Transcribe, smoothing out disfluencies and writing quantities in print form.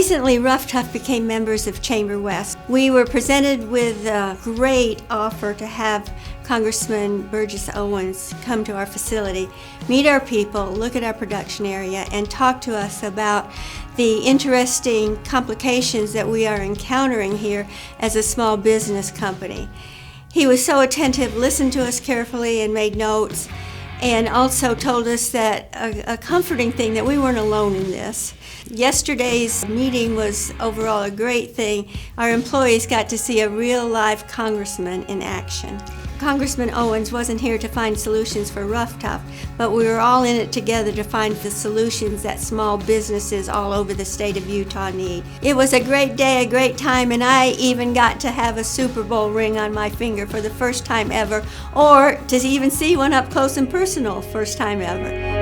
Recently, Ruff Tuff became members of Chamber West. We were presented with a great offer to have Congressman Burgess Owens come to our facility, meet our people, look at our production area, and talk to us about the interesting complications that we are encountering here as a small business company. He was so attentive, listened to us carefully, and made notes, and also told us that a comforting thing that we weren't alone in this. Yesterday's meeting was overall a great thing. Our employees got to see a real live congressman in action. Congressman Owens wasn't here to find solutions for Ruff Tuff, but we were all in it together to find the solutions that small businesses all over the state of Utah need. It was a great day, a great time, and I even got to have a Super Bowl ring on my finger for the first time ever, or to even see one up close and personal, first time ever.